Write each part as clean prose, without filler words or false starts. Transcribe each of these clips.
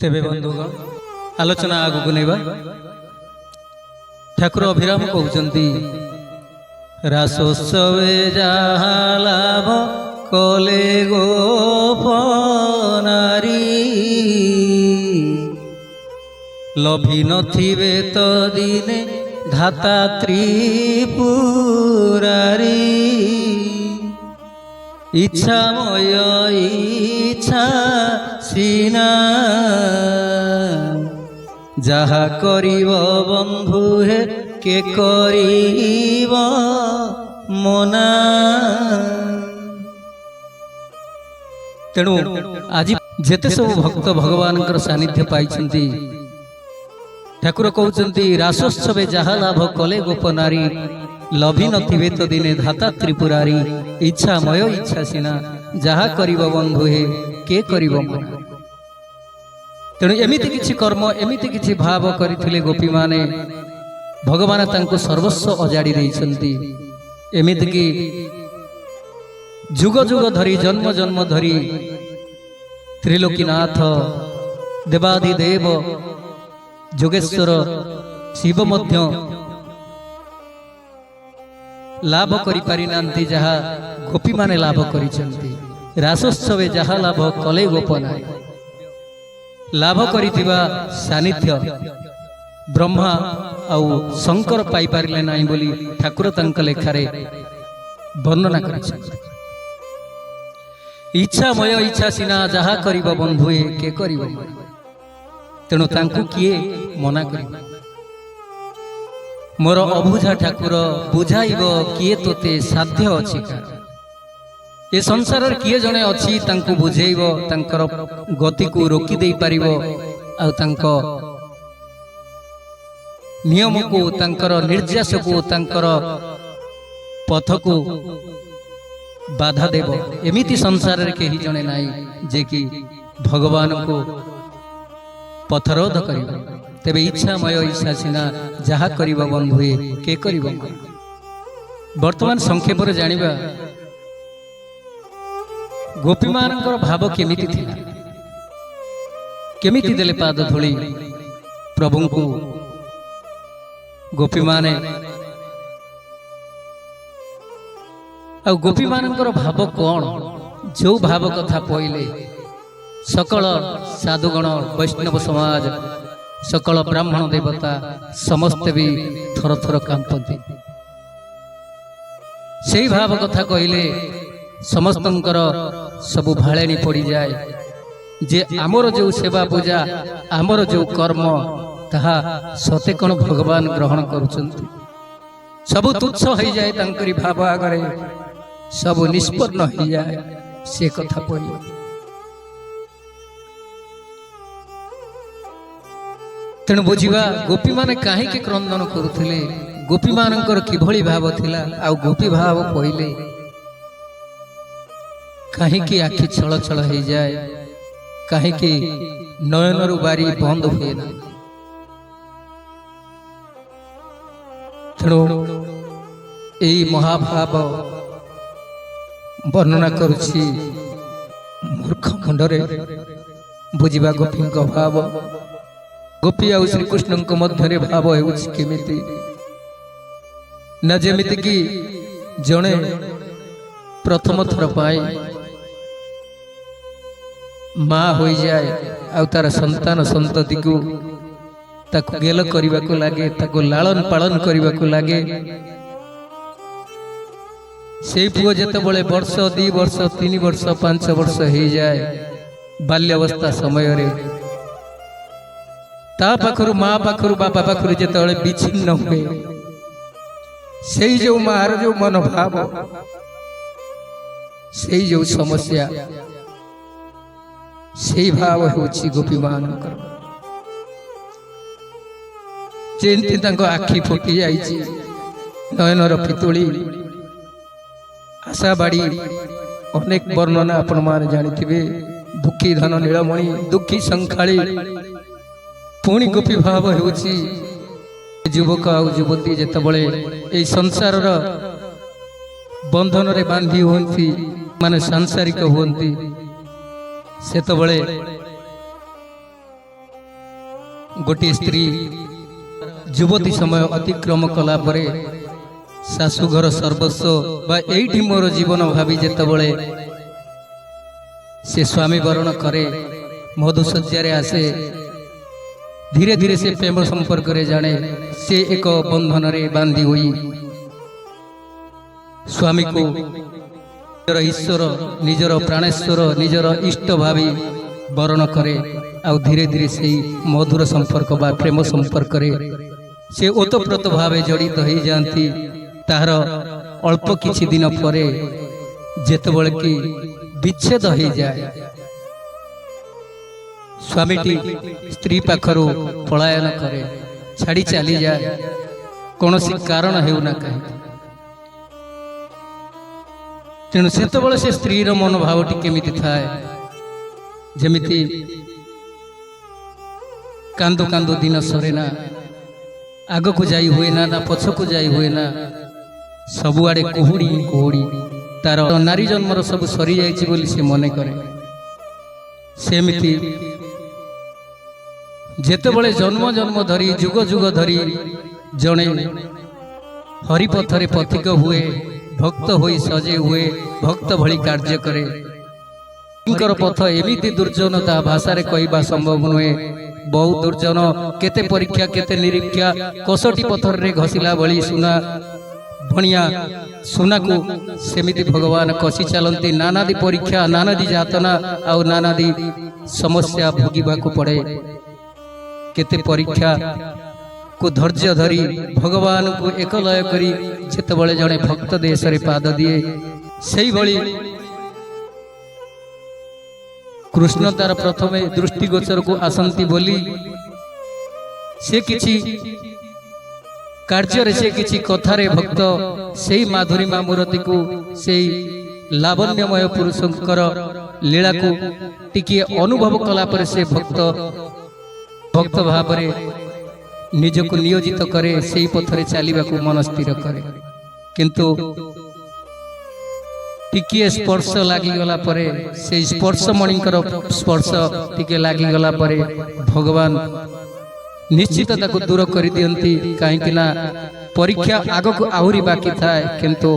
तेबे बंधुगण आलोचना आगू नहीं ठाकुर अभिराम कहते रासोत्सवे जहा लाभ कले गोपनारी लभी नथिबे तो दिने धाता त्रिपुरारी इच्छामय इच्छा सीना जहा करिब बंधु हे के करिब मना। तेणु आज जेते सब भक्त भगवान सानिध्य पाई ठाकुर कहते रासोत्सवे जहा लाभ कले गोपनारी लभी नथिबे तो दिने धाता त्रिपुरारी इच्छामय इच्छा सीना जहा करिब बंधु हे के करिब मना। तेणु एमिति किछि कर्म एमिति किछि भाव करथिले गोपी माने भगवान तांको सर्वस्व अजाड़ी देइछन्ति। एमिति कि जुग जुग धरी जन्म जन्म धरी त्रिलोकीनाथ देवादिदेव जोगेश्वर शिव मध्य लाभ करि पारि नांती जहा गोपी माने लाभ करिछन्ति। रासोत्सवे जहा लाभ कले गोपनारी लाभ करिथिबा सानिध्य ब्रह्मा आउ शंकर पाई पारिले नाही बोली ठाकुर तांक लेखारे वर्णना करिछन्ति। इच्छामय इच्छा सीना जहा करिब बंधुए के करिब तेणु तांकु किए मना करिब। मोर अबुझा ठाकुर बुझाइब किए तोते साध्य अछि का। ए संसार किए जने अच्छी तांको बुझेइब तांकर गति को रोकी दे पारिबो आ तांको नियम को तांकर निर्यास को तांकर पथ को बाधा देव एमिति संसार रे केही जने नाई जे कि भगवान को पथरोध करिबो। तेबे इच्छामय इच्छा सीना जहा करिब बंधुए के करिब। वर्तमान संक्षेप रे जानिबा गोपी मानकर भाव केमिति थिला केमिति देले पाद धूली प्रभु को गोपी माने आ गोपी मानकर भाव कौन जो भाव कथा पहिले सकल साधुगण वैष्णव समाज सकल ब्राह्मण देवता समस्त भी थर थर कांपति। से भाव कथा कहले समस्तंकर सबु भाड़ेनी पड़ी जाए जे आमर जो सेवा पूजा आमर जो कर्म ताहा सते कौन भगवान ग्रहण करुछन्ति। सबु तुच्छ हो जाए तांकरी भाव आगरे सबु निष्पन्न हो जाए से कथा पड़ी। तेणु बुझिबा गोपी माने काहे के क्रंदन करुथिले गोपी मानकर किभଳି भाव थिला आ गोपी भाव पहिले कहीं आखि छल छल हो जाए कहीं नयन बारी बंद हुए ना। तेणु यही महाभाव वर्णना करुछि मूर्ख खंडरे बुझिबा गोपी भाव गोपी आ श्रीकृष्ण मध्य भाव होमिति ना जेमिति कि जड़े प्रथम थर पाई माँ हो जाए आ तार संतान संतति को ताकु गेल करने को लगे ताकु लालन पालन करने को लगे से पुओ जेतेबेले वर्ष 2 वर्ष 3 वर्ष 5 वर्ष हो जाए बाल्यावस्था समय रे ता पाखरु माँ पाखरु बापा पाखरु जेतेबेले विच्छिन्न हुए से जो मार जो मनोभाव से जो समस्या से भाव होची गोपी मानकर जेंति तांको आखि फुटी जाइछि नयनर पितुली आशा बाड़ी अनेक वर्णना आपण मान जानिथिबे दुखी धन नीलमणि दुखी संखाली पुणी गोपी भाव होची युवक आ युवती जेतेबेले ए संसार बंधन रे बांधी होंती माने सांसारिक होंती सेतबेले गोटे स्त्री युवती समय अतिक्रम कला परे शाशुघर सर्वस्व बा एठी मोर जीवन भावी जेतबळे से स्वामी वरण करे मधुशज्या रे आसे धीरे धीरे से प्रेम संपर्क रे जाने से एक बंधन रे बांधी हुई स्वामी को निजर ईश्वर निजर प्राणेश्वर निजर इष्ट भावी वरण करे आ धीरे धीरे से मधुर संपर्क बा प्रेम संपर्क रे से ओतप्रोत भावे जड़ित हो जाती तार अल्प किछि दिन परे जेतबळे कि विच्छेद हो जाए स्वामीटी स्त्री पाखरु पलायन करे छाड़ी चली जाए कौन कारण हेउना कहीं तेणु सेतबळे से स्त्री रो मनोभावटी केमिति थाए जेमिति कांदो कांदो दिन सरेना आग को जाई हुए ना पछ को जाई हुए ना सबुआड़े कुहुड़ी कुहुड़ी तार नारी जन्मर सब सरी जाइछि बोली से मने करे सेमिति जेतेबळे जन्म जन्म धरी जुग जुग धरी जणे हरिपथरे पथिक हुए भक्त होई सजे हुए भक्त भली कार्य करे पथ एमिति दुर्जनता भाषा रे कहबा संभव नुहे बहुत दुर्जन केते परीक्षा केते निरीक्षा कसटी पथर रे घसिला बळी सुना भणिया सुना को सेमिति भगवान कसी चलती नानादी परीक्षा नानादी जातना आउ नानादी समस्या भोगिबा को पड़े केते परीक्षा को धैर्य धरी भगवान को एकलय करी जेतेबळे जणे भक्त देश रे पाद दिए सेही भली कृष्ण तार प्रथमे दृष्टिगोचर को आसंती बोली से किछि कार्य से किछि कथारे भक्त सेही माधुरीमा मूर्ति को सेही लावण्यमय पुरुषंकर लीला को टिके अनुभव कला पर से भक्त भक्त भावरे निजको नियोजित करे सेही पथरे चलिबा को मन स्थिर करे किंतु टिके स्पर्श लागी गला परे से स्पर्श मणिकर स्पर्श टिके लागी गला परे भगवान निश्चित ताको दूर कर दियंती कहीं ना परीक्षा आग को आहुरी बाकी थाए किंतु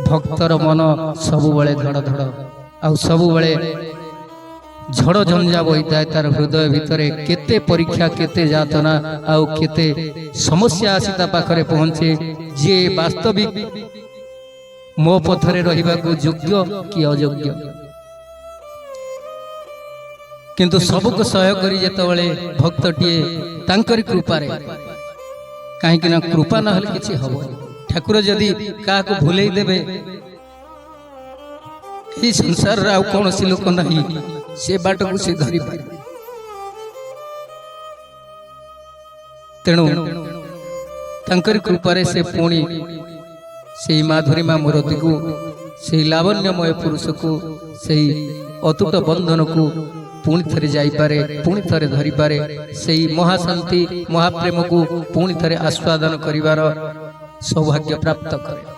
भक्तर मन सबुबळे धड़ धड़ आ सबुबळे झड़ झंझा बही थाए तार हृदय भितरे केते परीक्षा केते जातना आ केते समस्या आसी ता पाखरे पहुंचे जे वास्तविक मो पथरे रहिबा को योग्य कि अयोग्य किंतु सबको सहाय करी जेतबळे भक्तटिए तांकरी कृपा रे काहे ना कृपा न हले किछि हबो ठाकुर जदी का को भुलेई देबे ई संसार रा कोन सी लोक नहीं से बाट को से धरि पारे तेणु तांकरी कृपा रे से पुणी से माधुरीमा मूर्ति को से लावण्यमय पुरुष को से अतुट बंधन को पुणी थरे जाई पारे पुणी थरे धरी पारे से महाशांति महाप्रेम को पुणी थरे आस्वादन करिवार सौभाग्य प्राप्त करे।